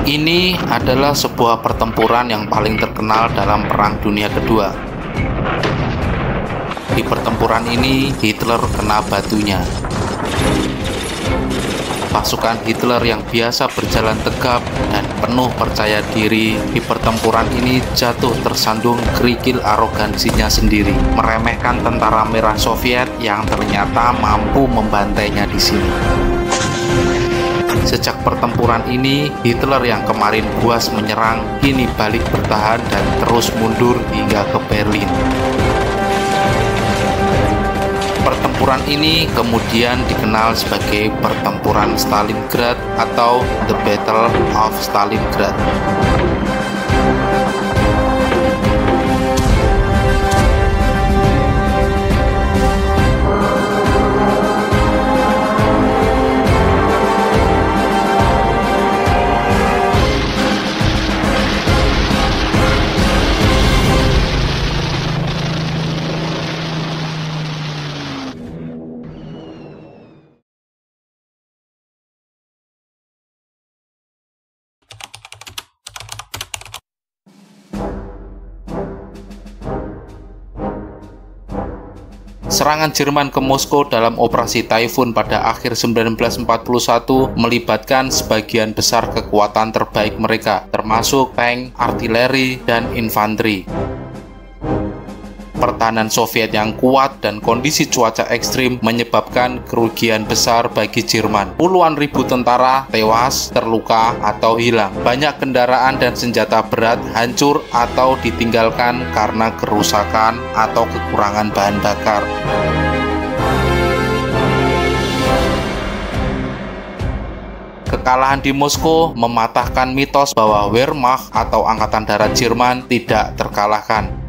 Ini adalah sebuah pertempuran yang paling terkenal dalam Perang Dunia Kedua. Di pertempuran ini, Hitler kena batunya. Pasukan Hitler yang biasa berjalan tegap dan penuh percaya diri di pertempuran ini jatuh tersandung kerikil arogansinya sendiri, meremehkan tentara merah Soviet yang ternyata mampu membantainya di sini. Sejak pertempuran ini, Hitler yang kemarin buas menyerang, kini balik bertahan dan terus mundur hingga ke Berlin. Pertempuran ini kemudian dikenal sebagai Pertempuran Stalingrad atau The Battle of Stalingrad. Serangan Jerman ke Moskow dalam operasi Typhoon pada akhir 1941 melibatkan sebagian besar kekuatan terbaik mereka, termasuk tank, artileri, dan infanteri. Pertahanan Soviet yang kuat dan kondisi cuaca ekstrim menyebabkan kerugian besar bagi Jerman. Puluhan ribu tentara tewas, terluka, atau hilang. Banyak kendaraan dan senjata berat hancur atau ditinggalkan karena kerusakan atau kekurangan bahan bakar. Kekalahan di Moskow mematahkan mitos bahwa Wehrmacht atau Angkatan Darat Jerman tidak terkalahkan.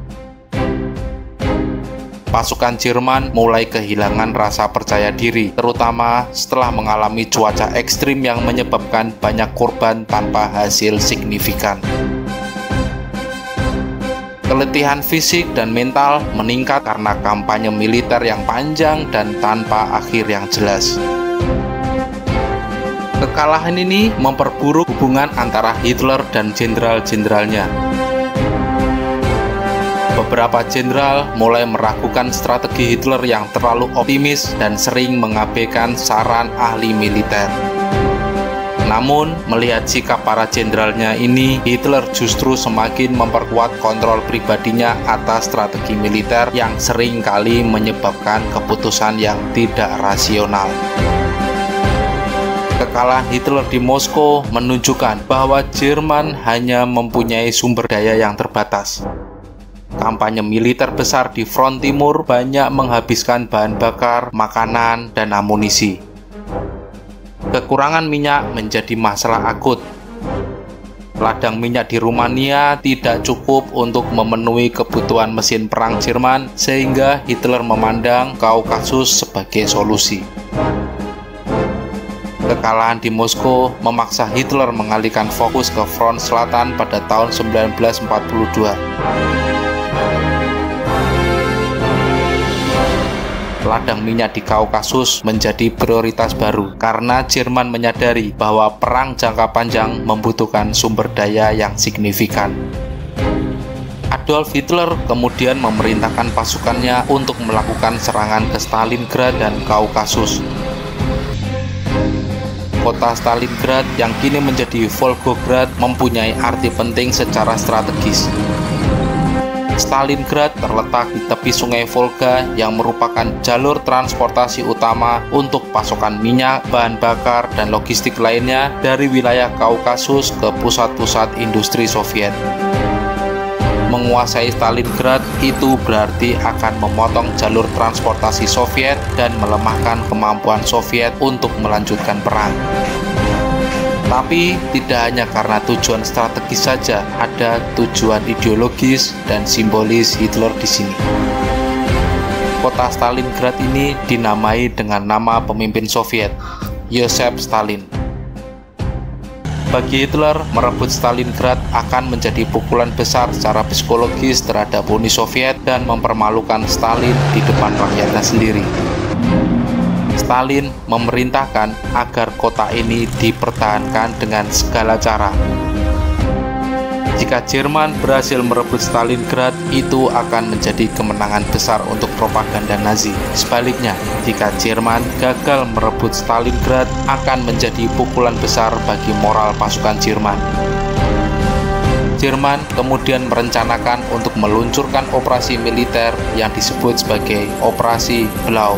Pasukan Jerman mulai kehilangan rasa percaya diri, terutama setelah mengalami cuaca ekstrim yang menyebabkan banyak korban tanpa hasil signifikan. Keletihan fisik dan mental meningkat karena kampanye militer yang panjang dan tanpa akhir yang jelas. Kekalahan ini memperburuk hubungan antara Hitler dan jenderal-jenderalnya. Beberapa jenderal mulai meragukan strategi Hitler yang terlalu optimis dan sering mengabaikan saran ahli militer. Namun, melihat sikap para jenderalnya ini, Hitler justru semakin memperkuat kontrol pribadinya atas strategi militer yang sering kali menyebabkan keputusan yang tidak rasional. Kekalahan Hitler di Moskow menunjukkan bahwa Jerman hanya mempunyai sumber daya yang terbatas. Kampanye militer besar di front timur banyak menghabiskan bahan bakar, makanan, dan amunisi. Kekurangan minyak menjadi masalah akut. Ladang minyak di Rumania tidak cukup untuk memenuhi kebutuhan mesin perang Jerman, sehingga Hitler memandang Kaukasus sebagai solusi. Kekalahan di Moskow memaksa Hitler mengalihkan fokus ke front selatan pada tahun 1942. Ladang minyak di Kaukasus menjadi prioritas baru karena Jerman menyadari bahwa perang jangka panjang membutuhkan sumber daya yang signifikan. Adolf Hitler kemudian memerintahkan pasukannya untuk melakukan serangan ke Stalingrad dan Kaukasus. Kota Stalingrad yang kini menjadi Volgograd mempunyai arti penting secara strategis. Stalingrad terletak di tepi sungai Volga yang merupakan jalur transportasi utama untuk pasokan minyak, bahan bakar, dan logistik lainnya dari wilayah Kaukasus ke pusat-pusat industri Soviet. Menguasai Stalingrad itu berarti akan memotong jalur transportasi Soviet dan melemahkan kemampuan Soviet untuk melanjutkan perang. Tapi tidak hanya karena tujuan strategis saja, ada tujuan ideologis dan simbolis Hitler di sini. Kota Stalingrad ini dinamai dengan nama pemimpin Soviet, Joseph Stalin. Bagi Hitler, merebut Stalingrad akan menjadi pukulan besar secara psikologis terhadap Uni Soviet dan mempermalukan Stalin di depan rakyatnya sendiri. Stalin memerintahkan agar kota ini dipertahankan dengan segala cara. Jika Jerman berhasil merebut Stalingrad, itu akan menjadi kemenangan besar untuk propaganda Nazi. Sebaliknya, jika Jerman gagal merebut Stalingrad, akan menjadi pukulan besar bagi moral pasukan Jerman. Jerman kemudian merencanakan untuk meluncurkan operasi militer yang disebut sebagai Operasi Blau.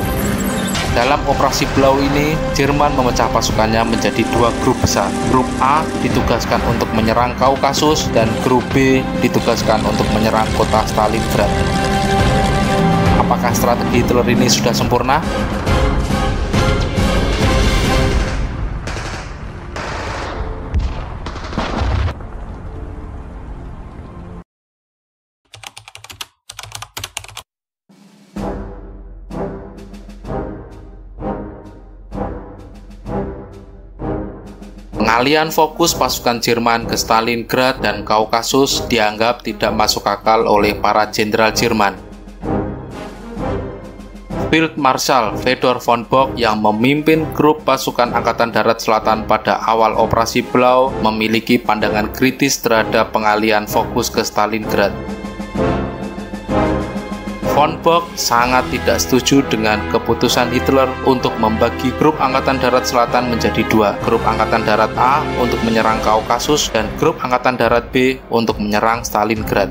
Dalam operasi Blau ini, Jerman memecah pasukannya menjadi dua grup besar. Grup A ditugaskan untuk menyerang Kaukasus dan grup B ditugaskan untuk menyerang kota Stalingrad. Apakah strategi Hitler ini sudah sempurna? Pengalihan fokus pasukan Jerman ke Stalingrad dan Kaukasus dianggap tidak masuk akal oleh para jenderal Jerman. Field Marshal Fedor von Bock yang memimpin grup pasukan Angkatan Darat Selatan pada awal operasi Blau memiliki pandangan kritis terhadap pengalihan fokus ke Stalingrad. Von Bock sangat tidak setuju dengan keputusan Hitler untuk membagi grup Angkatan Darat Selatan menjadi dua, grup Angkatan Darat A untuk menyerang Kaukasus dan grup Angkatan Darat B untuk menyerang Stalingrad.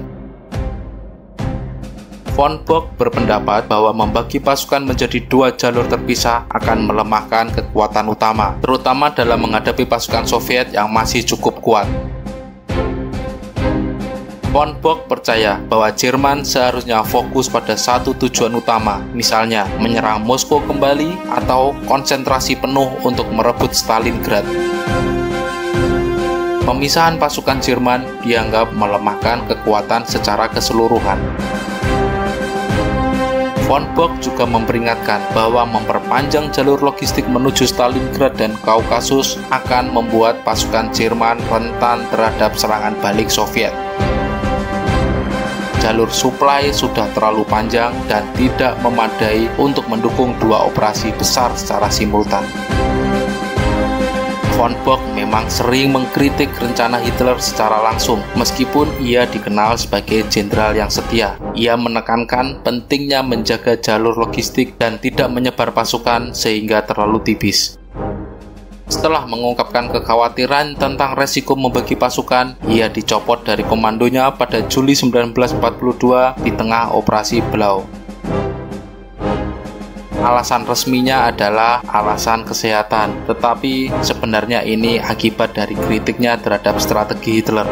Von Bock berpendapat bahwa membagi pasukan menjadi dua jalur terpisah akan melemahkan kekuatan utama, terutama dalam menghadapi pasukan Soviet yang masih cukup kuat. Von Bock percaya bahwa Jerman seharusnya fokus pada satu tujuan utama, misalnya menyerang Moskow kembali atau konsentrasi penuh untuk merebut Stalingrad. Pemisahan pasukan Jerman dianggap melemahkan kekuatan secara keseluruhan. Von Bock juga memperingatkan bahwa memperpanjang jalur logistik menuju Stalingrad dan Kaukasus akan membuat pasukan Jerman rentan terhadap serangan balik Soviet. Jalur suplai sudah terlalu panjang dan tidak memadai untuk mendukung dua operasi besar secara simultan. Von Bock memang sering mengkritik rencana Hitler secara langsung, meskipun ia dikenal sebagai jenderal yang setia. Ia menekankan pentingnya menjaga jalur logistik dan tidak menyebar pasukan sehingga terlalu tipis. Setelah mengungkapkan kekhawatiran tentang resiko membagi pasukan, ia dicopot dari komandonya pada Juli 1942 di tengah operasi Blau. Alasan resminya adalah alasan kesehatan, tetapi sebenarnya ini akibat dari kritiknya terhadap strategi Hitler.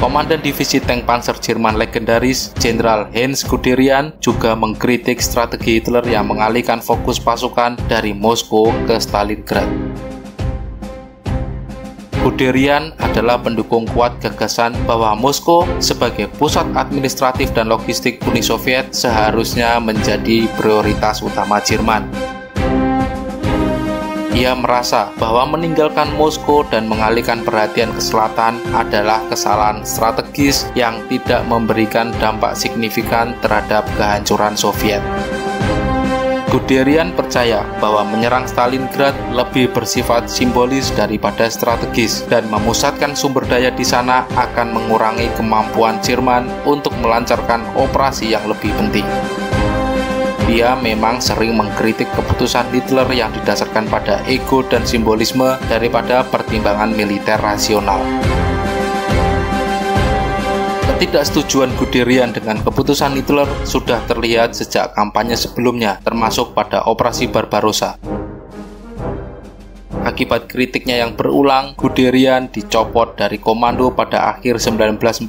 Komandan Divisi Tank Panzer Jerman legendaris, Jenderal Heinz Guderian, juga mengkritik strategi Hitler yang mengalihkan fokus pasukan dari Moskow ke Stalingrad. Guderian adalah pendukung kuat gagasan bahwa Moskow sebagai pusat administratif dan logistik Uni Soviet seharusnya menjadi prioritas utama Jerman. Ia merasa bahwa meninggalkan Moskow dan mengalihkan perhatian ke selatan adalah kesalahan strategis yang tidak memberikan dampak signifikan terhadap kehancuran Soviet. Guderian percaya bahwa menyerang Stalingrad lebih bersifat simbolis daripada strategis dan memusatkan sumber daya di sana akan mengurangi kemampuan Jerman untuk melancarkan operasi yang lebih penting. Dia memang sering mengkritik keputusan Hitler yang didasarkan pada ego dan simbolisme daripada pertimbangan militer rasional. Ketidaksetujuan Guderian dengan keputusan Hitler sudah terlihat sejak kampanye sebelumnya, termasuk pada Operasi Barbarossa. Akibat kritiknya yang berulang, Guderian dicopot dari komando pada akhir 1941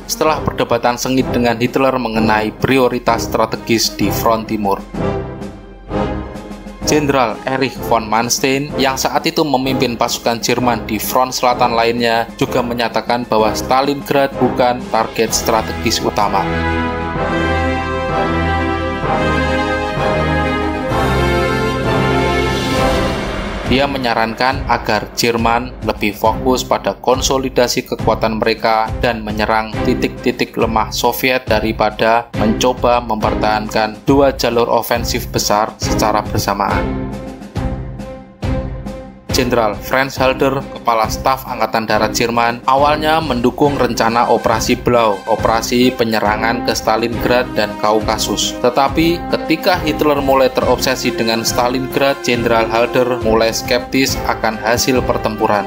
setelah perdebatan sengit dengan Hitler mengenai prioritas strategis di front timur. Jenderal Erich von Manstein yang saat itu memimpin pasukan Jerman di front selatan lainnya juga menyatakan bahwa Stalingrad bukan target strategis utama. Dia menyarankan agar Jerman lebih fokus pada konsolidasi kekuatan mereka dan menyerang titik-titik lemah Soviet daripada mencoba mempertahankan dua jalur ofensif besar secara bersamaan. Jenderal Franz Halder, Kepala Staf Angkatan Darat Jerman, awalnya mendukung rencana Operasi Blau, operasi penyerangan ke Stalingrad dan Kaukasus. Tetapi ketika Hitler mulai terobsesi dengan Stalingrad, Jenderal Halder mulai skeptis akan hasil pertempuran.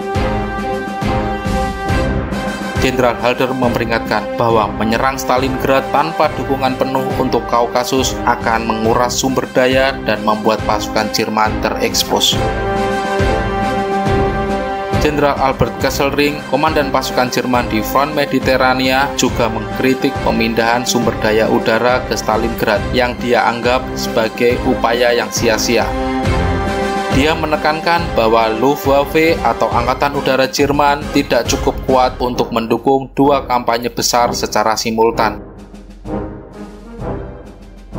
Jenderal Halder memperingatkan bahwa menyerang Stalingrad tanpa dukungan penuh untuk Kaukasus akan menguras sumber daya dan membuat pasukan Jerman terekspos. Jenderal Albert Kesselring, komandan pasukan Jerman di Front Mediterania, juga mengkritik pemindahan sumber daya udara ke Stalingrad yang dia anggap sebagai upaya yang sia-sia. Dia menekankan bahwa Luftwaffe atau Angkatan Udara Jerman tidak cukup kuat untuk mendukung dua kampanye besar secara simultan.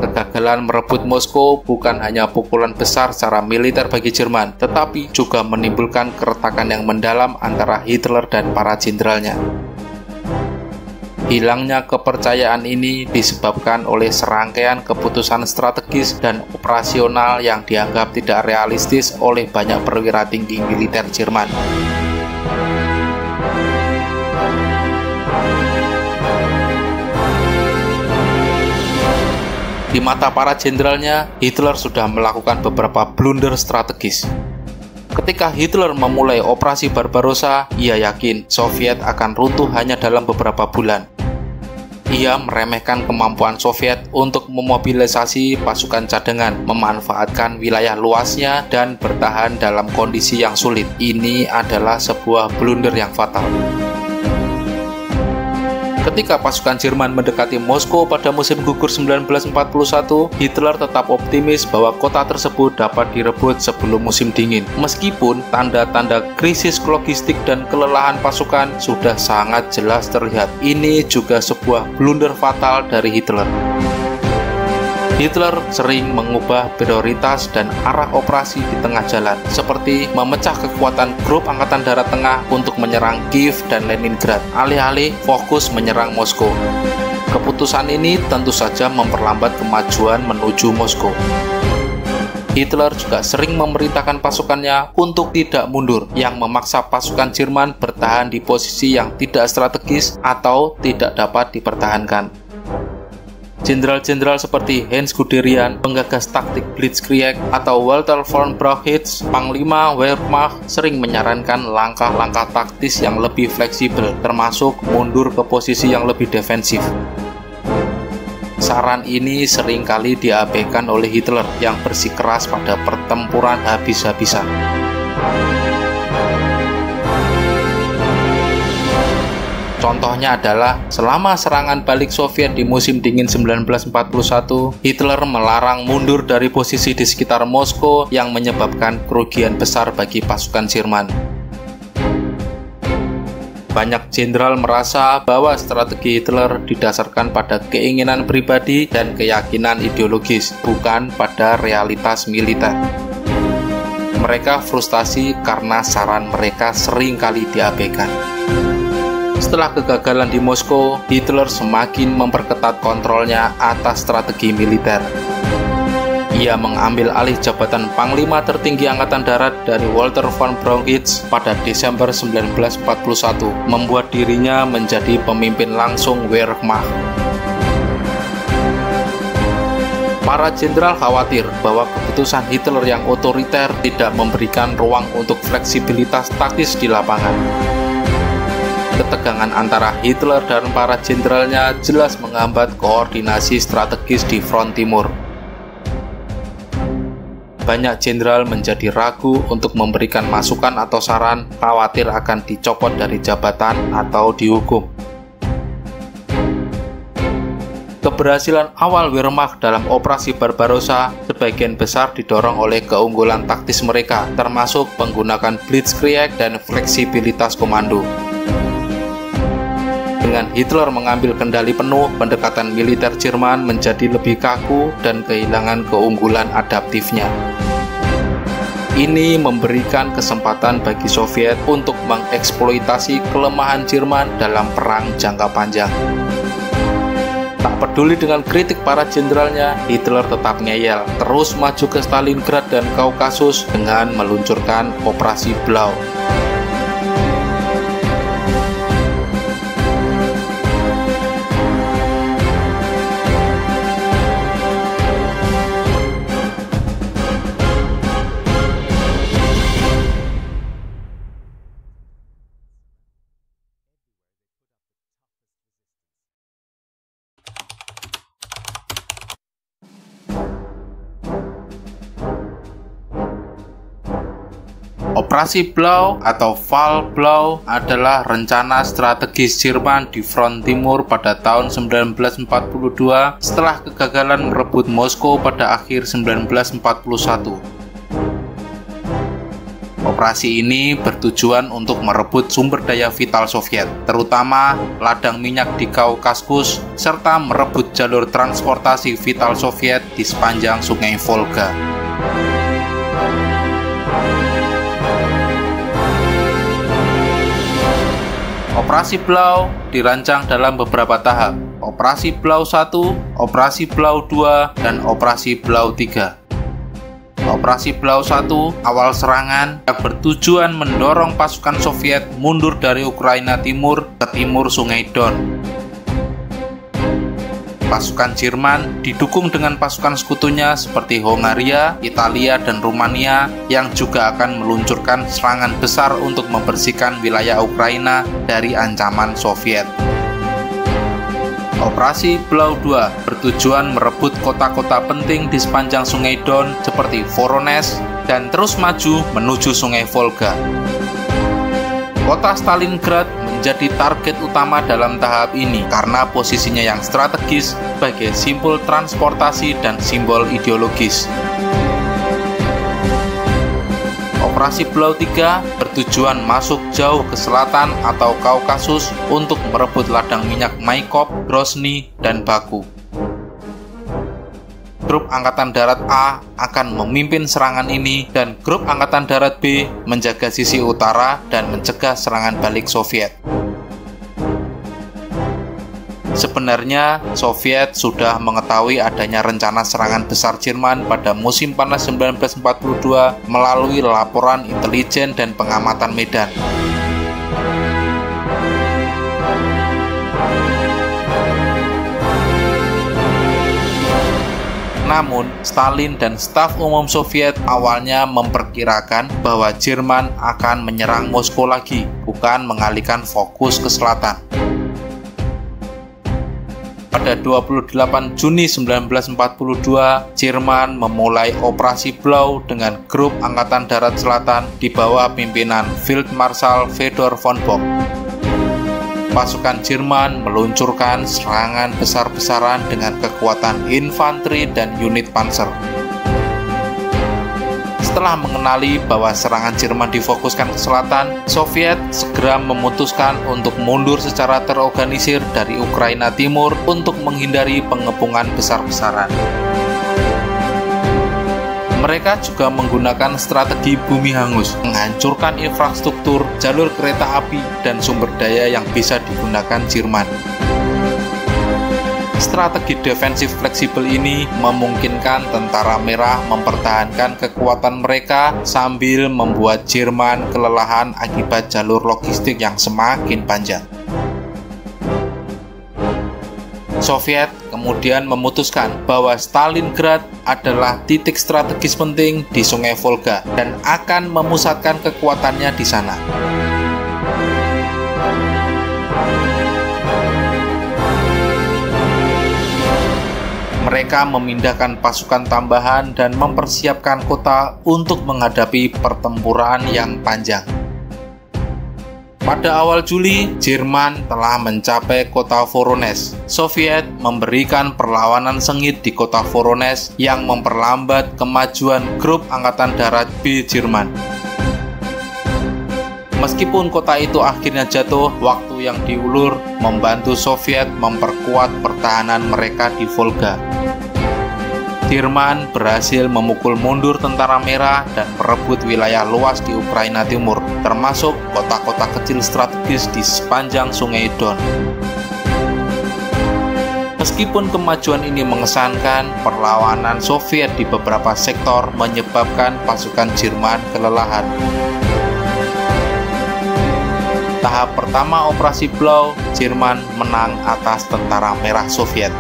Kegagalan merebut Moskow bukan hanya pukulan besar secara militer bagi Jerman, tetapi juga menimbulkan keretakan yang mendalam antara Hitler dan para jenderalnya. Hilangnya kepercayaan ini disebabkan oleh serangkaian keputusan strategis dan operasional yang dianggap tidak realistis oleh banyak perwira tinggi militer Jerman. Di mata para jenderalnya, Hitler sudah melakukan beberapa blunder strategis. Ketika Hitler memulai operasi Barbarossa, ia yakin Soviet akan runtuh hanya dalam beberapa bulan. Ia meremehkan kemampuan Soviet untuk memobilisasi pasukan cadangan, memanfaatkan wilayah luasnya, dan bertahan dalam kondisi yang sulit. Ini adalah sebuah blunder yang fatal. Ketika pasukan Jerman mendekati Moskow pada musim gugur 1941, Hitler tetap optimis bahwa kota tersebut dapat direbut sebelum musim dingin. Meskipun tanda-tanda krisis logistik dan kelelahan pasukan sudah sangat jelas terlihat. Ini juga sebuah blunder fatal dari Hitler. Hitler sering mengubah prioritas dan arah operasi di tengah jalan, seperti memecah kekuatan grup Angkatan Darat Tengah untuk menyerang Kiev dan Leningrad, alih-alih fokus menyerang Moskow. Keputusan ini tentu saja memperlambat kemajuan menuju Moskow. Hitler juga sering memerintahkan pasukannya untuk tidak mundur, yang memaksa pasukan Jerman bertahan di posisi yang tidak strategis atau tidak dapat dipertahankan. Jenderal-jenderal seperti Heinz Guderian, penggagas taktik Blitzkrieg, atau Walter von Brauchitsch, Panglima Wehrmacht, sering menyarankan langkah-langkah taktis yang lebih fleksibel, termasuk mundur ke posisi yang lebih defensif. Saran ini seringkali diabaikan oleh Hitler yang bersikeras pada pertempuran habis-habisan. Contohnya adalah, selama serangan balik Soviet di musim dingin 1941, Hitler melarang mundur dari posisi di sekitar Moskow yang menyebabkan kerugian besar bagi pasukan Jerman. Banyak jenderal merasa bahwa strategi Hitler didasarkan pada keinginan pribadi dan keyakinan ideologis, bukan pada realitas militer. Mereka frustasi karena saran mereka seringkali diabaikan. Setelah kegagalan di Moskow, Hitler semakin memperketat kontrolnya atas strategi militer. Ia mengambil alih jabatan Panglima tertinggi Angkatan Darat dari Walter von Brauchitsch pada Desember 1941, membuat dirinya menjadi pemimpin langsung Wehrmacht. Para jenderal khawatir bahwa keputusan Hitler yang otoriter tidak memberikan ruang untuk fleksibilitas taktis di lapangan. Ketegangan antara Hitler dan para jenderalnya jelas menghambat koordinasi strategis di front timur. Banyak jenderal menjadi ragu untuk memberikan masukan atau saran, khawatir akan dicopot dari jabatan atau dihukum. Keberhasilan awal Wehrmacht dalam operasi Barbarossa sebagian besar didorong oleh keunggulan taktis mereka, termasuk penggunaan Blitzkrieg dan fleksibilitas komando. Dengan Hitler mengambil kendali penuh, pendekatan militer Jerman menjadi lebih kaku dan kehilangan keunggulan adaptifnya. Ini memberikan kesempatan bagi Soviet untuk mengeksploitasi kelemahan Jerman dalam perang jangka panjang. Tak peduli dengan kritik para jenderalnya, Hitler tetap ngeyel, terus maju ke Stalingrad dan Kaukasus dengan meluncurkan Operasi Blau. Operasi Blau atau Fall Blau adalah rencana strategis Jerman di front timur pada tahun 1942 setelah kegagalan merebut Moskow pada akhir 1941. Operasi ini bertujuan untuk merebut sumber daya vital Soviet, terutama ladang minyak di Kaukasus, serta merebut jalur transportasi vital Soviet di sepanjang Sungai Volga. Operasi Blau dirancang dalam beberapa tahap: Operasi Blau 1, Operasi Blau 2, dan Operasi Blau 3. Operasi Blau 1 awal serangan yang bertujuan mendorong pasukan Soviet mundur dari Ukraina Timur ke timur Sungai Don. Pasukan Jerman didukung dengan pasukan sekutunya seperti Hongaria, Italia, dan Rumania yang juga akan meluncurkan serangan besar untuk membersihkan wilayah Ukraina dari ancaman Soviet. Operasi Blau 2 bertujuan merebut kota-kota penting di sepanjang Sungai Don seperti Voronezh dan terus maju menuju Sungai Volga. Kota Stalingrad menjadi target utama dalam tahap ini karena posisinya yang strategis sebagai simbol transportasi dan simbol ideologis. Operasi Blau 3 bertujuan masuk jauh ke selatan atau Kaukasus untuk merebut ladang minyak Maikop, Grozny, dan Baku. Grup Angkatan Darat A akan memimpin serangan ini dan Grup Angkatan Darat B menjaga sisi utara dan mencegah serangan balik Soviet. Sebenarnya, Soviet sudah mengetahui adanya rencana serangan besar Jerman pada musim panas 1942 melalui laporan intelijen dan pengamatan medan. Namun, Stalin dan staf umum Soviet awalnya memperkirakan bahwa Jerman akan menyerang Moskow lagi, bukan mengalihkan fokus ke selatan. Pada 28 Juni 1942, Jerman memulai Operasi Blau dengan Grup Angkatan Darat Selatan di bawah pimpinan Field Marshal Fedor von Bock. Pasukan Jerman meluncurkan serangan besar-besaran dengan kekuatan infanteri dan unit panser. Setelah mengenali bahwa serangan Jerman difokuskan ke selatan, Soviet segera memutuskan untuk mundur secara terorganisir dari Ukraina Timur untuk menghindari pengepungan besar-besaran. Mereka juga menggunakan strategi bumi hangus, menghancurkan infrastruktur, jalur kereta api, dan sumber daya yang bisa digunakan Jerman. Strategi defensif fleksibel ini memungkinkan tentara merah mempertahankan kekuatan mereka sambil membuat Jerman kelelahan akibat jalur logistik yang semakin panjang. Soviet kemudian memutuskan bahwa Stalingrad adalah titik strategis penting di Sungai Volga dan akan memusatkan kekuatannya di sana. Mereka memindahkan pasukan tambahan dan mempersiapkan kota untuk menghadapi pertempuran yang panjang. Pada awal Juli, Jerman telah mencapai kota Voronezh. Soviet memberikan perlawanan sengit di kota Voronezh yang memperlambat kemajuan Grup Angkatan Darat B Jerman. Meskipun kota itu akhirnya jatuh, waktu yang diulur membantu Soviet memperkuat pertahanan mereka di Volga. Jerman berhasil memukul mundur tentara merah dan merebut wilayah luas di Ukraina Timur, termasuk kota-kota kecil strategis di sepanjang Sungai Don. Meskipun kemajuan ini mengesankan, perlawanan Soviet di beberapa sektor menyebabkan pasukan Jerman kelelahan. Tahap pertama Operasi Blau, Jerman menang atas tentara merah Soviet.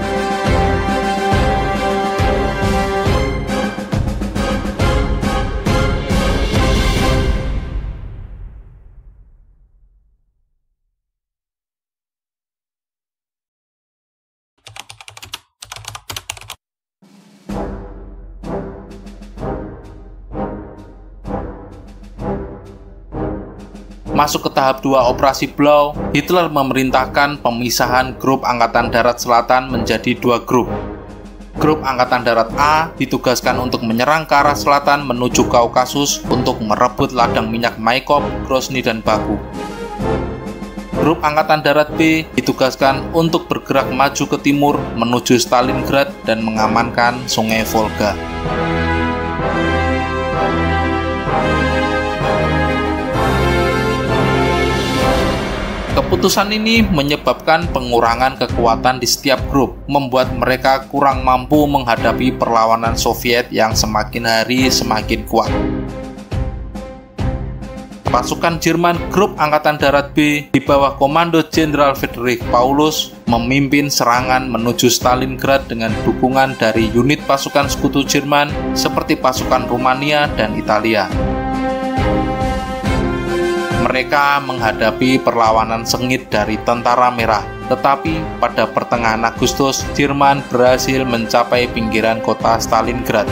Masuk ke tahap 2 Operasi Blau, Hitler memerintahkan pemisahan grup Angkatan Darat Selatan menjadi 2 grup. Grup Angkatan Darat A ditugaskan untuk menyerang ke arah selatan menuju Kaukasus untuk merebut ladang minyak Maikop, Grozny, dan Baku. Grup Angkatan Darat B ditugaskan untuk bergerak maju ke timur menuju Stalingrad dan mengamankan Sungai Volga. Keputusan ini menyebabkan pengurangan kekuatan di setiap grup, membuat mereka kurang mampu menghadapi perlawanan Soviet yang semakin hari semakin kuat. Pasukan Jerman Grup Angkatan Darat B di bawah komando Jenderal Friedrich Paulus memimpin serangan menuju Stalingrad dengan dukungan dari unit pasukan sekutu Jerman seperti pasukan Rumania dan Italia. Mereka menghadapi perlawanan sengit dari tentara merah, tetapi pada pertengahan Agustus, Jerman berhasil mencapai pinggiran kota Stalingrad.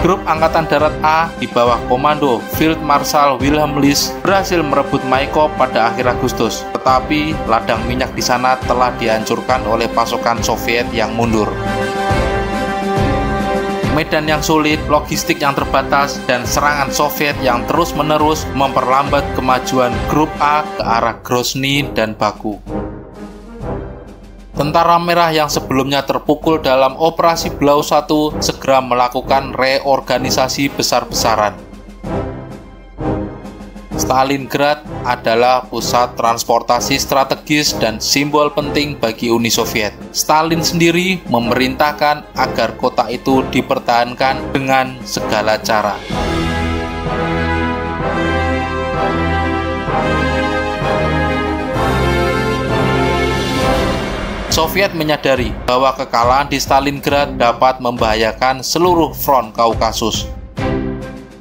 Grup Angkatan Darat A di bawah komando Field Marshal Wilhelm Lis berhasil merebut Maikop pada akhir Agustus, tetapi ladang minyak di sana telah dihancurkan oleh pasukan Soviet yang mundur. Medan yang sulit, logistik yang terbatas, dan serangan Soviet yang terus-menerus memperlambat kemajuan Grup A ke arah Grozny dan Baku. Tentara merah yang sebelumnya terpukul dalam Operasi Blau I segera melakukan reorganisasi besar-besaran. Stalingrad adalah pusat transportasi strategis dan simbol penting bagi Uni Soviet. Stalin sendiri memerintahkan agar kota itu dipertahankan dengan segala cara. Soviet menyadari bahwa kekalahan di Stalingrad dapat membahayakan seluruh front Kaukasus.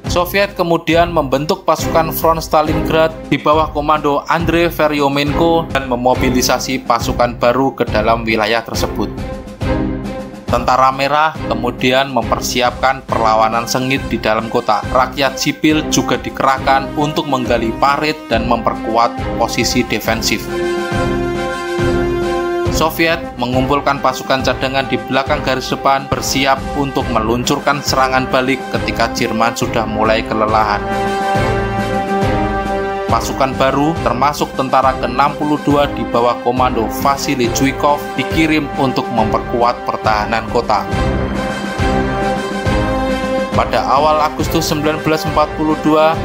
Soviet kemudian membentuk pasukan Front Stalingrad di bawah komando Andrei Veryomenko dan memobilisasi pasukan baru ke dalam wilayah tersebut. Tentara merah kemudian mempersiapkan perlawanan sengit di dalam kota. Rakyat sipil juga dikerahkan untuk menggali parit dan memperkuat posisi defensif. Soviet mengumpulkan pasukan cadangan di belakang garis depan bersiap untuk meluncurkan serangan balik ketika Jerman sudah mulai kelelahan. Pasukan baru termasuk tentara ke-62 di bawah komando Vasily Zhukov dikirim untuk memperkuat pertahanan kota. Pada awal Agustus 1942,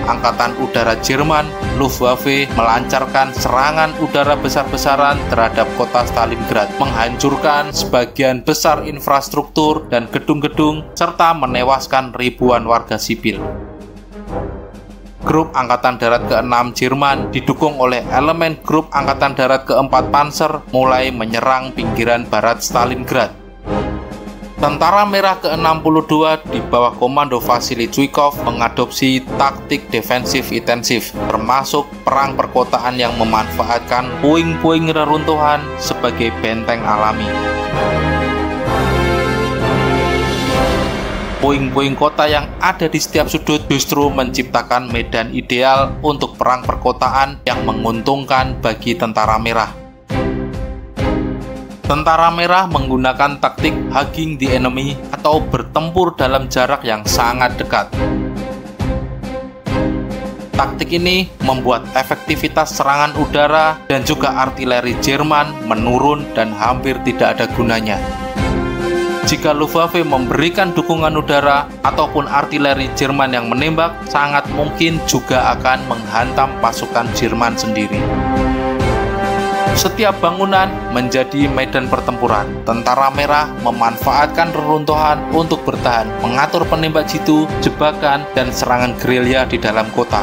Angkatan Udara Jerman, Luftwaffe, melancarkan serangan udara besar-besaran terhadap kota Stalingrad, menghancurkan sebagian besar infrastruktur dan gedung-gedung, serta menewaskan ribuan warga sipil. Grup Angkatan Darat ke-6 Jerman, didukung oleh elemen Grup Angkatan Darat ke-4 Panzer, mulai menyerang pinggiran barat Stalingrad. Tentara Merah ke-62 di bawah komando Vasily Zhukov mengadopsi taktik defensif intensif, termasuk perang perkotaan yang memanfaatkan puing-puing reruntuhan sebagai benteng alami. Puing-puing kota yang ada di setiap sudut justru menciptakan medan ideal untuk perang perkotaan yang menguntungkan bagi tentara merah. Tentara merah menggunakan taktik hugging the enemy atau bertempur dalam jarak yang sangat dekat. Taktik ini membuat efektivitas serangan udara dan juga artileri Jerman menurun dan hampir tidak ada gunanya. Jika Luftwaffe memberikan dukungan udara ataupun artileri Jerman yang menembak, sangat mungkin juga akan menghantam pasukan Jerman sendiri. Setiap bangunan menjadi medan pertempuran. Tentara Merah memanfaatkan reruntuhan untuk bertahan, mengatur penembak jitu, jebakan, dan serangan gerilya di dalam kota.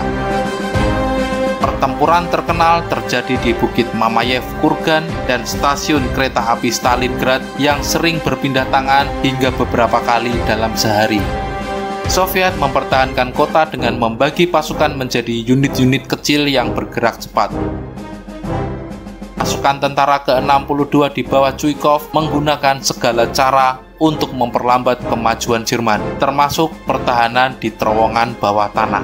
Pertempuran terkenal terjadi di Bukit Mamayev, Kurgan, dan stasiun kereta api Stalingrad yang sering berpindah tangan hingga beberapa kali dalam sehari. Soviet mempertahankan kota dengan membagi pasukan menjadi unit-unit kecil yang bergerak cepat. Pasukan tentara ke-62 di bawah Chuikov menggunakan segala cara untuk memperlambat kemajuan Jerman, termasuk pertahanan di terowongan bawah tanah.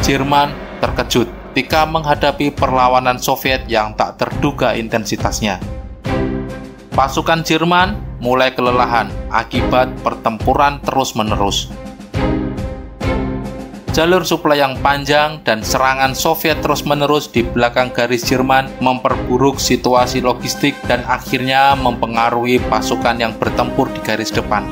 Jerman terkejut ketika menghadapi perlawanan Soviet yang tak terduga intensitasnya. Pasukan Jerman mulai kelelahan akibat pertempuran terus-menerus. Jalur suplai yang panjang dan serangan Soviet terus-menerus di belakang garis Jerman memperburuk situasi logistik dan akhirnya mempengaruhi pasukan yang bertempur di garis depan.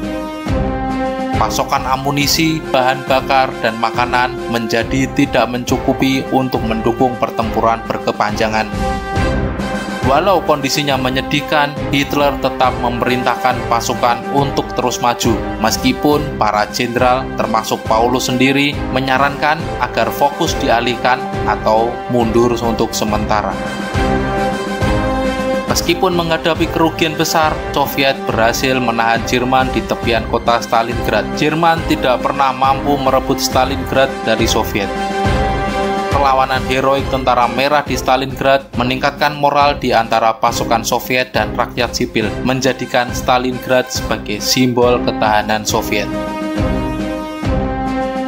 Pasokan amunisi, bahan bakar, dan makanan menjadi tidak mencukupi untuk mendukung pertempuran berkepanjangan. Walau kondisinya menyedihkan, Hitler tetap memerintahkan pasukan untuk terus maju, meskipun para jenderal termasuk Paulus sendiri menyarankan agar fokus dialihkan atau mundur untuk sementara. Meskipun menghadapi kerugian besar, Soviet berhasil menahan Jerman di tepian kota Stalingrad. Jerman tidak pernah mampu merebut Stalingrad dari Soviet. Perlawanan heroik tentara merah di Stalingrad meningkatkan moral di antara pasukan Soviet dan rakyat sipil, menjadikan Stalingrad sebagai simbol ketahanan Soviet.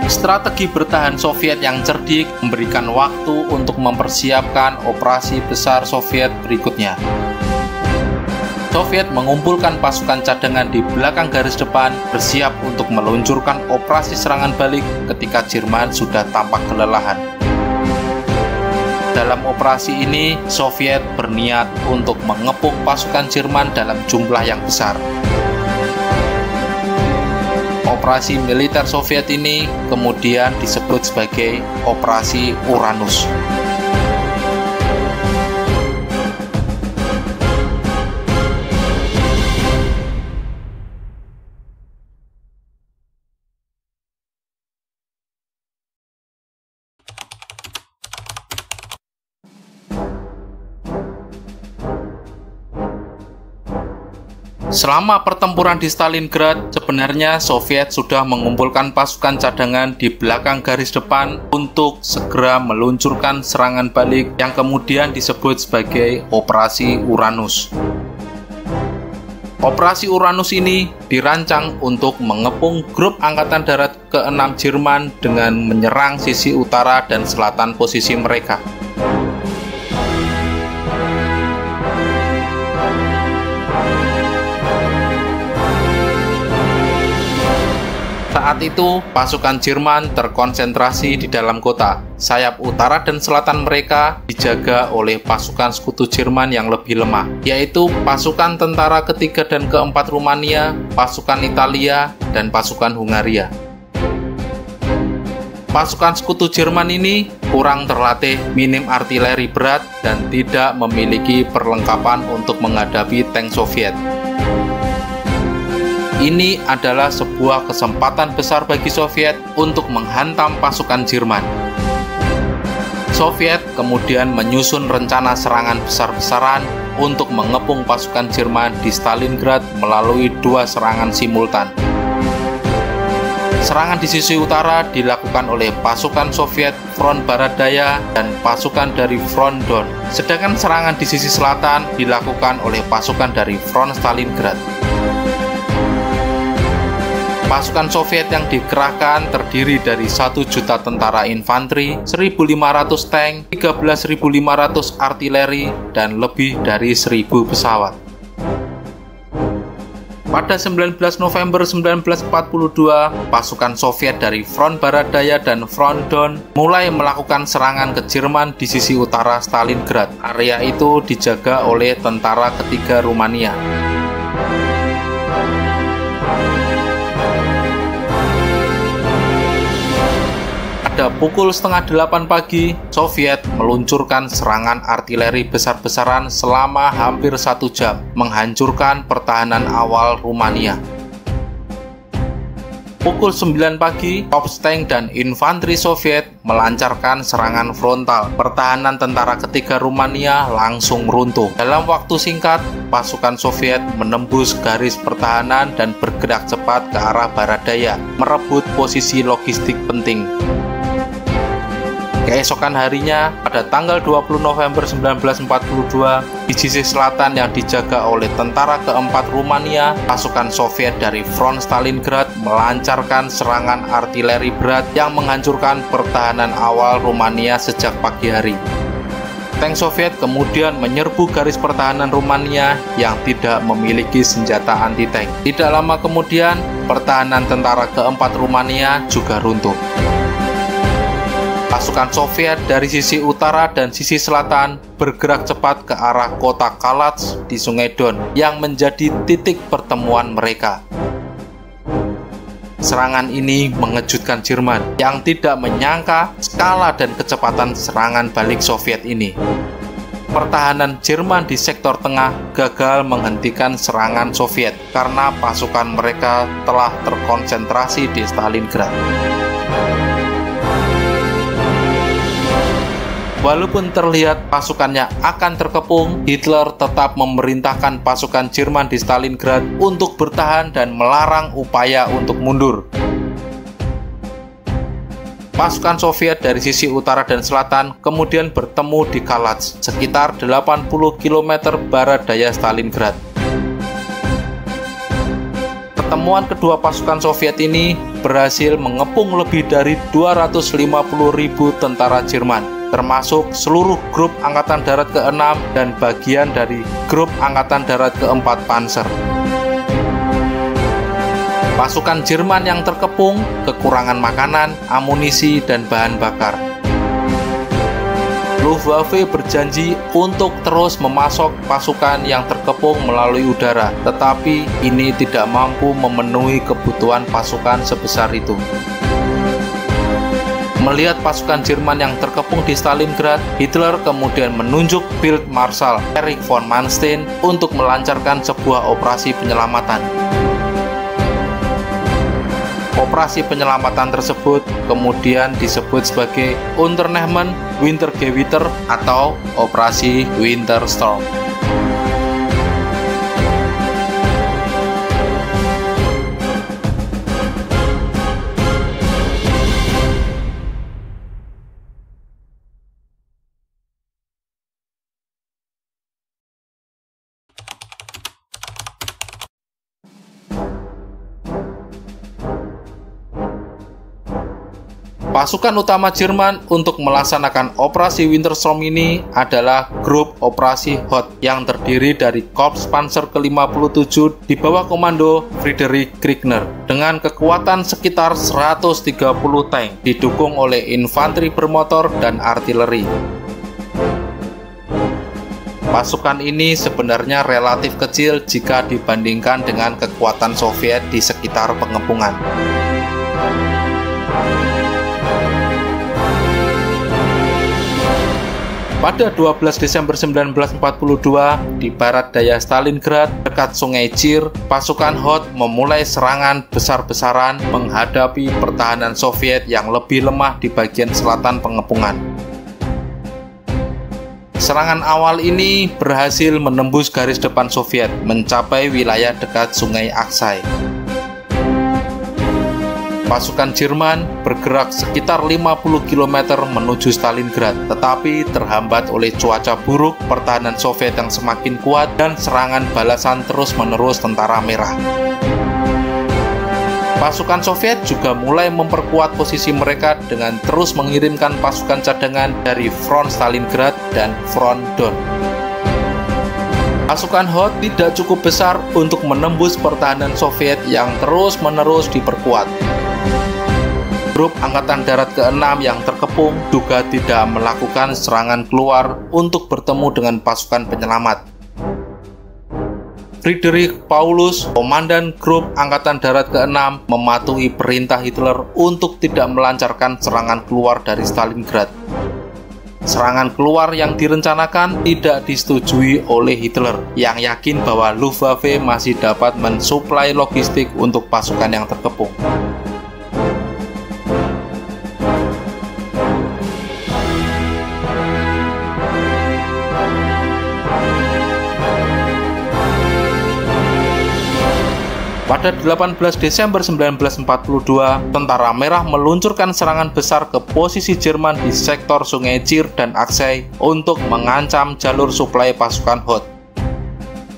Strategi bertahan Soviet yang cerdik memberikan waktu untuk mempersiapkan operasi besar Soviet berikutnya. Soviet mengumpulkan pasukan cadangan di belakang garis depan, bersiap untuk meluncurkan operasi serangan balik ketika Jerman sudah tampak kelelahan. Dalam operasi ini, Soviet berniat untuk mengepung pasukan Jerman dalam jumlah yang besar. Operasi militer Soviet ini kemudian disebut sebagai Operasi Uranus. Selama pertempuran di Stalingrad, sebenarnya Soviet sudah mengumpulkan pasukan cadangan di belakang garis depan untuk segera meluncurkan serangan balik yang kemudian disebut sebagai Operasi Uranus. Operasi Uranus ini dirancang untuk mengepung grup Angkatan Darat ke-6 Jerman dengan menyerang sisi utara dan selatan posisi mereka. Saat itu, pasukan Jerman terkonsentrasi di dalam kota. Sayap utara dan selatan mereka dijaga oleh pasukan sekutu Jerman yang lebih lemah, yaitu pasukan tentara ketiga dan keempat Rumania, pasukan Italia, dan pasukan Hungaria. Pasukan sekutu Jerman ini kurang terlatih, minim artileri berat, dan tidak memiliki perlengkapan untuk menghadapi tank Soviet. Ini adalah sebuah kesempatan besar bagi Soviet untuk menghantam pasukan Jerman. Soviet kemudian menyusun rencana serangan besar-besaran untuk mengepung pasukan Jerman di Stalingrad melalui dua serangan simultan. Serangan di sisi utara dilakukan oleh pasukan Soviet Front Barat Daya dan pasukan dari Front Don, sedangkan serangan di sisi selatan dilakukan oleh pasukan dari Front Stalingrad. Pasukan Soviet yang dikerahkan terdiri dari 1 juta tentara infanteri, 1.500 tank, 13.500 artileri, dan lebih dari 1.000 pesawat. Pada 19 November 1942, pasukan Soviet dari Front Barat Daya dan Front Don mulai melakukan serangan ke Jerman di sisi utara Stalingrad. Area itu dijaga oleh tentara ketiga Rumania. Pada pukul setengah 8 pagi, Soviet meluncurkan serangan artileri besar-besaran selama hampir 1 jam, menghancurkan pertahanan awal Rumania. Pukul 9 pagi, Korps tank dan infanteri Soviet melancarkan serangan frontal. Pertahanan tentara ketiga Rumania langsung runtuh. Dalam waktu singkat, pasukan Soviet menembus garis pertahanan dan bergerak cepat ke arah barat daya, merebut posisi logistik penting. Keesokan harinya, pada tanggal 20 November 1942, di sisi selatan yang dijaga oleh tentara keempat Rumania, pasukan Soviet dari Front Stalingrad melancarkan serangan artileri berat yang menghancurkan pertahanan awal Rumania sejak pagi hari. Tank Soviet kemudian menyerbu garis pertahanan Rumania yang tidak memiliki senjata anti-tank. Tidak lama kemudian, pertahanan tentara keempat Rumania juga runtuh. Pasukan Soviet dari sisi utara dan sisi selatan bergerak cepat ke arah kota Kalats di Sungai Don yang menjadi titik pertemuan mereka. Serangan ini mengejutkan Jerman yang tidak menyangka skala dan kecepatan serangan balik Soviet ini. Pertahanan Jerman di sektor tengah gagal menghentikan serangan Soviet karena pasukan mereka telah terkonsentrasi di Stalingrad. Walaupun terlihat pasukannya akan terkepung, Hitler tetap memerintahkan pasukan Jerman di Stalingrad untuk bertahan dan melarang upaya untuk mundur. Pasukan Soviet dari sisi utara dan selatan kemudian bertemu di Kalats, sekitar 80 km barat daya Stalingrad. Pertemuan kedua pasukan Soviet ini berhasil mengepung lebih dari 250.000 tentara Jerman, termasuk seluruh grup Angkatan Darat ke-6 dan bagian dari grup Angkatan Darat ke-4 Panzer. Pasukan Jerman yang terkepung kekurangan makanan, amunisi, dan bahan bakar. Luftwaffe berjanji untuk terus memasok pasukan yang terkepung melalui udara, tetapi ini tidak mampu memenuhi kebutuhan pasukan sebesar itu. Melihat pasukan Jerman yang terkepung di Stalingrad, Hitler kemudian menunjuk Field Marshal Erich von Manstein untuk melancarkan sebuah operasi penyelamatan. Operasi penyelamatan tersebut kemudian disebut sebagai Unternehmen Wintergewitter atau Operasi Winter Storm. Pasukan utama Jerman untuk melaksanakan operasi Winter Storm ini adalah grup operasi Hoth yang terdiri dari Korps Panzer ke-57 di bawah komando Friedrich Kriegner dengan kekuatan sekitar 130 tank didukung oleh infanteri bermotor dan artileri. Pasukan ini sebenarnya relatif kecil jika dibandingkan dengan kekuatan Soviet di sekitar pengepungan. Pada 12 Desember 1942, di barat daya Stalingrad, dekat Sungai Chir, pasukan Hoth memulai serangan besar-besaran menghadapi pertahanan Soviet yang lebih lemah di bagian selatan pengepungan. Serangan awal ini berhasil menembus garis depan Soviet, mencapai wilayah dekat Sungai Aksai. Pasukan Jerman bergerak sekitar 50 km menuju Stalingrad, tetapi terhambat oleh cuaca buruk, pertahanan Soviet yang semakin kuat, dan serangan balasan terus-menerus tentara merah. Pasukan Soviet juga mulai memperkuat posisi mereka dengan terus mengirimkan pasukan cadangan dari Front Stalingrad dan Front Don. Pasukan Hoth tidak cukup besar untuk menembus pertahanan Soviet yang terus-menerus diperkuat. Grup Angkatan Darat ke-6 yang terkepung juga tidak melakukan serangan keluar untuk bertemu dengan pasukan penyelamat. Friedrich Paulus, komandan Grup Angkatan Darat ke-6, mematuhi perintah Hitler untuk tidak melancarkan serangan keluar dari Stalingrad. Serangan keluar yang direncanakan tidak disetujui oleh Hitler, yang yakin bahwa Luftwaffe masih dapat mensuplai logistik untuk pasukan yang terkepung. Pada 18 Desember 1942, Tentara Merah meluncurkan serangan besar ke posisi Jerman di sektor Sungai Chir dan Aksai untuk mengancam jalur suplai pasukan Hoth.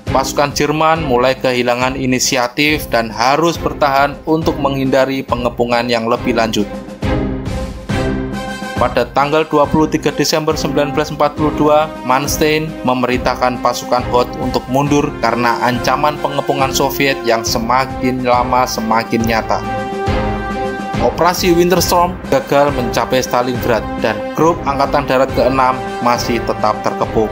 Pasukan Jerman mulai kehilangan inisiatif dan harus bertahan untuk menghindari pengepungan yang lebih lanjut. Pada tanggal 23 Desember 1942, Manstein memerintahkan pasukan Hoth untuk mundur karena ancaman pengepungan Soviet yang semakin lama semakin nyata. Operasi Winter Storm gagal mencapai Stalingrad dan Grup Angkatan Darat ke-6 masih tetap terkepung.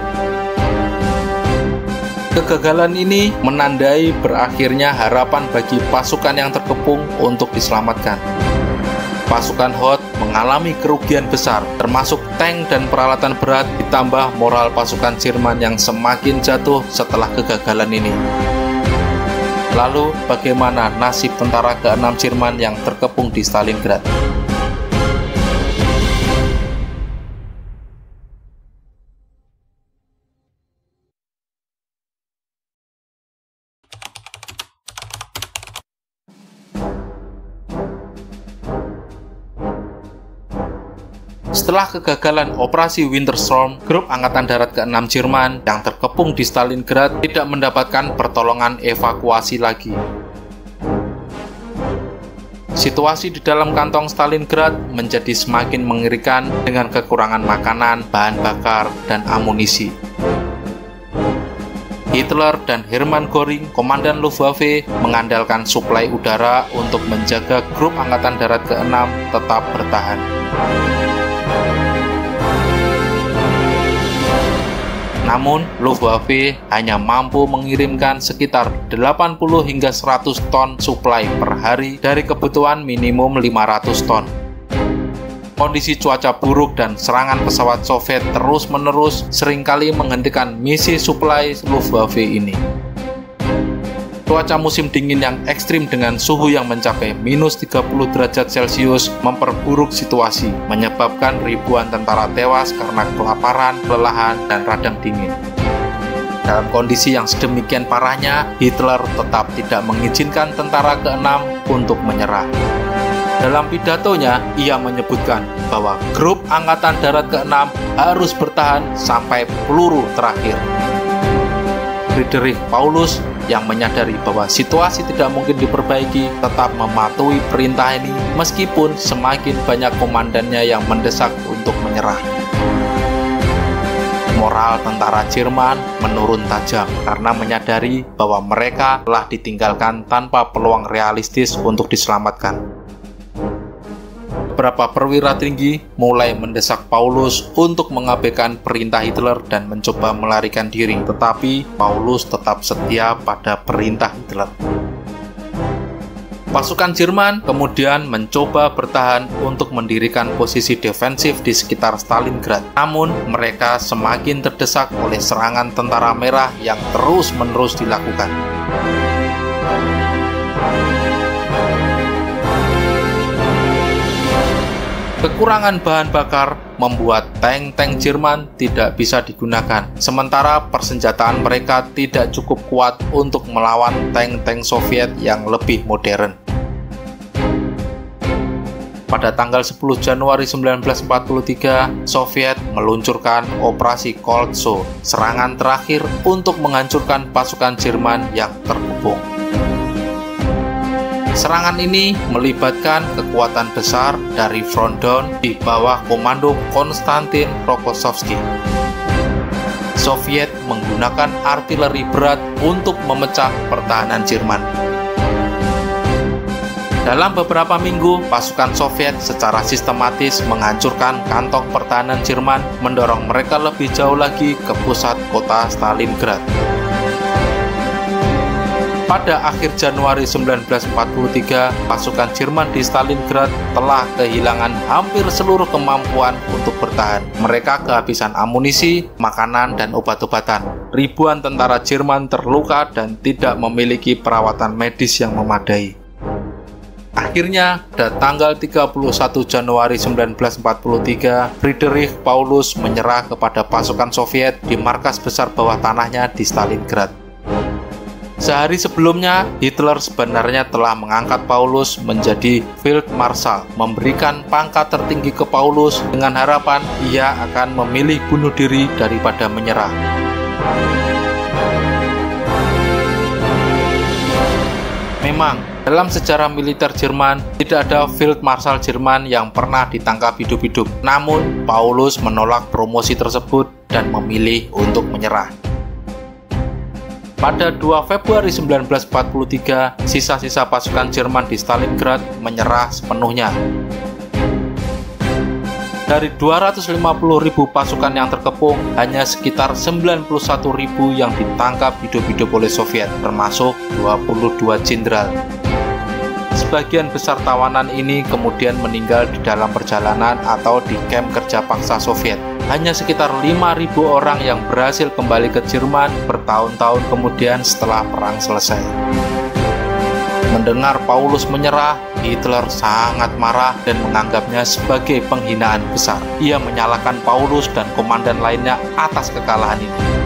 Kegagalan ini menandai berakhirnya harapan bagi pasukan yang terkepung untuk diselamatkan. Pasukan Hoth mengalami kerugian besar, termasuk tank dan peralatan berat, ditambah moral pasukan Jerman yang semakin jatuh setelah kegagalan ini. Lalu, bagaimana nasib tentara ke-6 Jerman yang terkepung di Stalingrad? Setelah kegagalan Operasi Winter Storm, Grup Angkatan Darat ke-6 Jerman yang terkepung di Stalingrad tidak mendapatkan pertolongan evakuasi lagi. Situasi di dalam kantong Stalingrad menjadi semakin mengerikan dengan kekurangan makanan, bahan bakar, dan amunisi. Hitler dan Hermann Göring, komandan Luftwaffe, mengandalkan suplai udara untuk menjaga Grup Angkatan Darat ke-6 tetap bertahan. Namun, Luftwaffe hanya mampu mengirimkan sekitar 80 hingga 100 ton suplai per hari dari kebutuhan minimum 500 ton. Kondisi cuaca buruk dan serangan pesawat Soviet terus-menerus seringkali menghentikan misi suplai Luftwaffe ini. Cuaca musim dingin yang ekstrim dengan suhu yang mencapai minus 30 derajat Celcius memperburuk situasi, menyebabkan ribuan tentara tewas karena kelaparan, kelelahan, dan radang dingin. Dalam kondisi yang sedemikian parahnya, Hitler tetap tidak mengizinkan tentara ke-6 untuk menyerah. Dalam pidatonya, ia menyebutkan bahwa Grup Angkatan Darat ke-6 harus bertahan sampai peluru terakhir. Friedrich Paulus yang menyadari bahwa situasi tidak mungkin diperbaiki tetap mematuhi perintah ini meskipun semakin banyak komandannya yang mendesak untuk menyerah. Moral tentara Jerman menurun tajam karena menyadari bahwa mereka telah ditinggalkan tanpa peluang realistis untuk diselamatkan. Beberapa perwira tinggi mulai mendesak Paulus untuk mengabaikan perintah Hitler dan mencoba melarikan diri, tetapi Paulus tetap setia pada perintah Hitler. Pasukan Jerman kemudian mencoba bertahan untuk mendirikan posisi defensif di sekitar Stalingrad. Namun, mereka semakin terdesak oleh serangan tentara merah yang terus-menerus dilakukan. Kekurangan bahan bakar membuat tank-tank Jerman tidak bisa digunakan, sementara persenjataan mereka tidak cukup kuat untuk melawan tank-tank Soviet yang lebih modern. Pada tanggal 10 Januari 1943, Soviet meluncurkan Operasi Cold Show, serangan terakhir untuk menghancurkan pasukan Jerman yang terkepung. Serangan ini melibatkan kekuatan besar dari Front Down di bawah komando Konstantin Rokossovski. Soviet menggunakan artileri berat untuk memecah pertahanan Jerman. Dalam beberapa minggu, pasukan Soviet secara sistematis menghancurkan kantong pertahanan Jerman, mendorong mereka lebih jauh lagi ke pusat kota Stalingrad. Pada akhir Januari 1943, pasukan Jerman di Stalingrad telah kehilangan hampir seluruh kemampuan untuk bertahan. Mereka kehabisan amunisi, makanan, dan obat-obatan. Ribuan tentara Jerman terluka dan tidak memiliki perawatan medis yang memadai. Akhirnya, pada tanggal 31 Januari 1943, Friedrich Paulus menyerah kepada pasukan Soviet di markas besar bawah tanahnya di Stalingrad. Sehari sebelumnya, Hitler sebenarnya telah mengangkat Paulus menjadi Field Marshal, memberikan pangkat tertinggi ke Paulus dengan harapan ia akan memilih bunuh diri daripada menyerah. Memang, dalam sejarah militer Jerman, tidak ada Field Marshal Jerman yang pernah ditangkap hidup-hidup. Namun, Paulus menolak promosi tersebut dan memilih untuk menyerah. Pada 2 Februari 1943, sisa-sisa pasukan Jerman di Stalingrad menyerah sepenuhnya. Dari 250.000 pasukan yang terkepung, hanya sekitar 91.000 yang ditangkap hidup-hidup oleh Soviet, termasuk 22 jenderal. Sebagian besar tawanan ini kemudian meninggal di dalam perjalanan atau di kamp kerja paksa Soviet. Hanya sekitar 5.000 orang yang berhasil kembali ke Jerman bertahun-tahun kemudian setelah perang selesai. Mendengar Paulus menyerah, Hitler sangat marah dan menganggapnya sebagai penghinaan besar. Ia menyalahkan Paulus dan komandan lainnya atas kekalahan ini.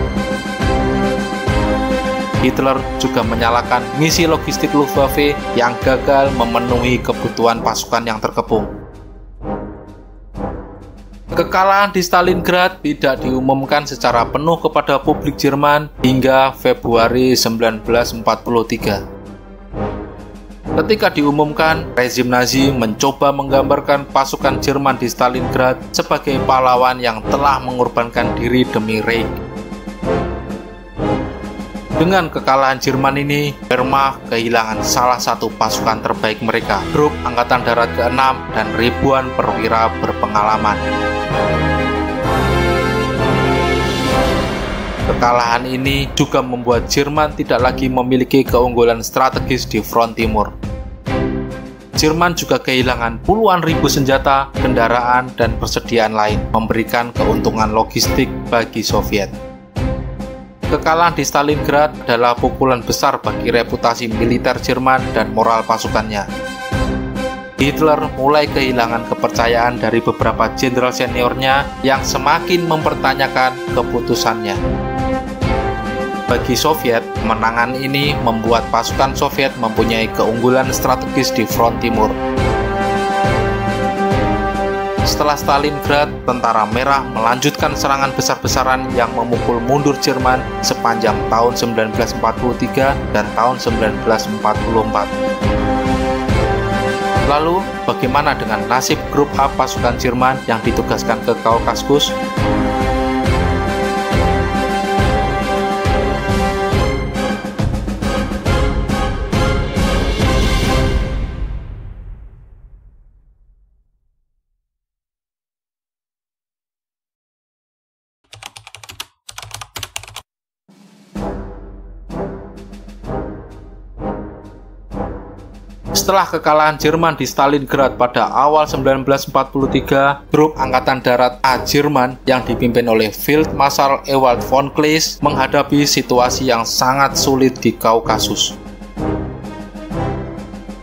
Hitler juga menyalahkan misi logistik Luftwaffe yang gagal memenuhi kebutuhan pasukan yang terkepung. Kekalahan di Stalingrad tidak diumumkan secara penuh kepada publik Jerman hingga Februari 1943. Ketika diumumkan, rezim Nazi mencoba menggambarkan pasukan Jerman di Stalingrad sebagai pahlawan yang telah mengorbankan diri demi Reich. Dengan kekalahan Jerman ini, Wehrmacht kehilangan salah satu pasukan terbaik mereka, Grup Angkatan Darat ke-6 dan ribuan perwira berpengalaman. Kekalahan ini juga membuat Jerman tidak lagi memiliki keunggulan strategis di front timur. Jerman juga kehilangan puluhan ribu senjata, kendaraan, dan persediaan lain, memberikan keuntungan logistik bagi Soviet. Kekalahan di Stalingrad adalah pukulan besar bagi reputasi militer Jerman dan moral pasukannya. Hitler mulai kehilangan kepercayaan dari beberapa jenderal seniornya yang semakin mempertanyakan keputusannya. Bagi Soviet, kemenangan ini membuat pasukan Soviet mempunyai keunggulan strategis di front timur. Setelah Stalingrad, tentara merah melanjutkan serangan besar-besaran yang memukul mundur Jerman sepanjang tahun 1943 dan tahun 1944. Lalu, bagaimana dengan nasib grup A pasukan Jerman yang ditugaskan ke Kaukasus? Setelah kekalahan Jerman di Stalingrad pada awal 1943, Grup Angkatan Darat A Jerman yang dipimpin oleh Field Marshal Ewald von Kleist menghadapi situasi yang sangat sulit di Kaukasus.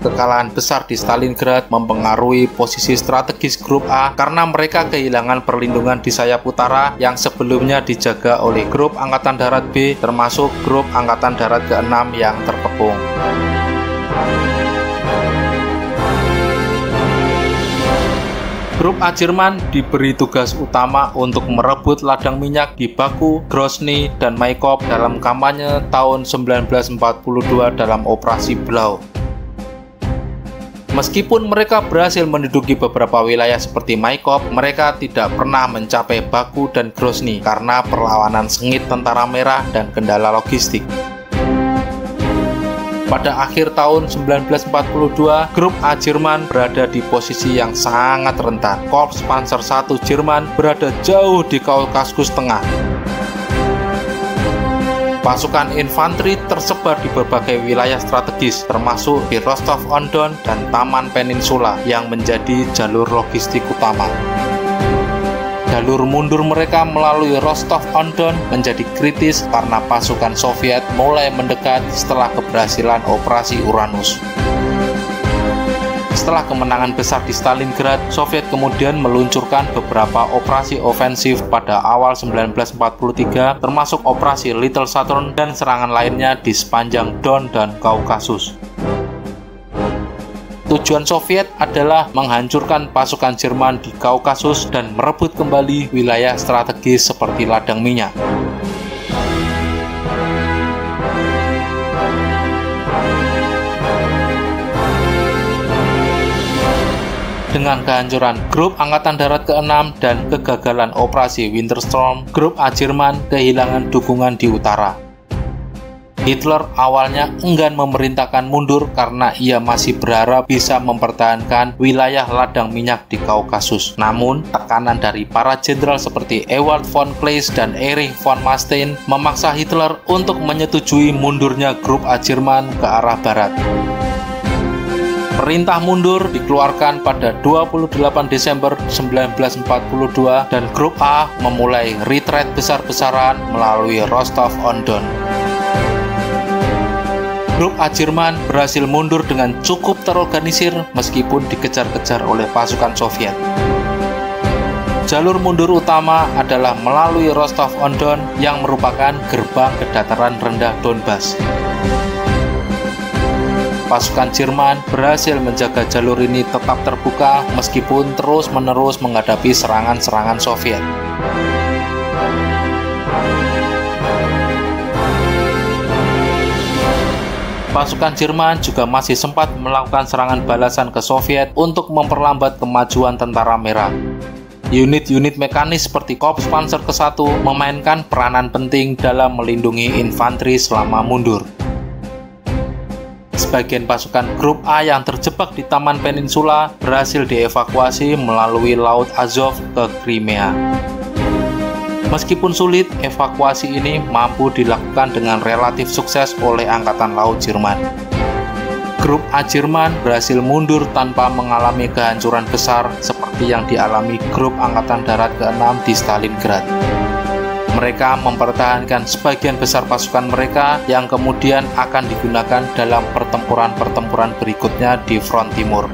Kekalahan besar di Stalingrad mempengaruhi posisi strategis Grup A karena mereka kehilangan perlindungan di sayap utara yang sebelumnya dijaga oleh Grup Angkatan Darat B, termasuk Grup Angkatan Darat ke-6 yang terkepung. Grup A Jerman diberi tugas utama untuk merebut ladang minyak di Baku, Grozny, dan Maikop dalam kampanye tahun 1942 dalam Operasi Blau. Meskipun mereka berhasil menduduki beberapa wilayah seperti Maikop, mereka tidak pernah mencapai Baku dan Grozny karena perlawanan sengit Tentara Merah dan kendala logistik. Pada akhir tahun 1942, Grup A Jerman berada di posisi yang sangat rentan. Korps Panzer I Jerman berada jauh di Kaukasus Tengah. Pasukan infanteri tersebar di berbagai wilayah strategis, termasuk di Rostov-on-Don dan Taman Peninsula yang menjadi jalur logistik utama. Jalur mundur mereka melalui Rostov-on-Don menjadi kritis karena pasukan Soviet mulai mendekat setelah keberhasilan Operasi Uranus. Setelah kemenangan besar di Stalingrad, Soviet kemudian meluncurkan beberapa operasi ofensif pada awal 1943, termasuk Operasi Little Saturn dan serangan lainnya di sepanjang Don dan Kaukasus. Tujuan Soviet adalah menghancurkan pasukan Jerman di Kaukasus dan merebut kembali wilayah strategis seperti ladang minyak. Dengan kehancuran Grup Angkatan Darat ke-6 dan kegagalan Operasi Winter Storm, Grup A Jerman kehilangan dukungan di utara. Hitler awalnya enggan memerintahkan mundur karena ia masih berharap bisa mempertahankan wilayah ladang minyak di Kaukasus. Namun, tekanan dari para jenderal seperti Ewald von Kleist dan Erich von Manstein memaksa Hitler untuk menyetujui mundurnya Grup A Jerman ke arah barat. Perintah mundur dikeluarkan pada 28 Desember 1942 dan Grup A memulai retreat besar-besaran melalui Rostov-on-Don. Grup A Jerman berhasil mundur dengan cukup terorganisir meskipun dikejar-kejar oleh pasukan Soviet. Jalur mundur utama adalah melalui Rostov-on-Don yang merupakan gerbang ke dataran rendah Donbas. Pasukan Jerman berhasil menjaga jalur ini tetap terbuka meskipun terus-menerus menghadapi serangan-serangan Soviet. Pasukan Jerman juga masih sempat melakukan serangan balasan ke Soviet untuk memperlambat kemajuan Tentara Merah. Unit-unit mekanis seperti Korps Panzer ke-1 memainkan peranan penting dalam melindungi infanteri selama mundur. Sebagian pasukan Grup A yang terjebak di Taman Peninsula berhasil dievakuasi melalui Laut Azov ke Crimea. Meskipun sulit, evakuasi ini mampu dilakukan dengan relatif sukses oleh Angkatan Laut Jerman. Grup A Jerman berhasil mundur tanpa mengalami kehancuran besar seperti yang dialami Grup Angkatan Darat ke-6 di Stalingrad. Mereka mempertahankan sebagian besar pasukan mereka yang kemudian akan digunakan dalam pertempuran-pertempuran berikutnya di front timur.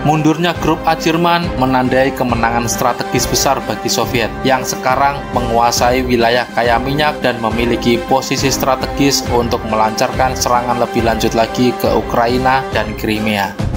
Mundurnya Grup A Jerman menandai kemenangan strategis besar bagi Soviet yang sekarang menguasai wilayah kaya minyak dan memiliki posisi strategis untuk melancarkan serangan lebih lanjut lagi ke Ukraina dan Crimea.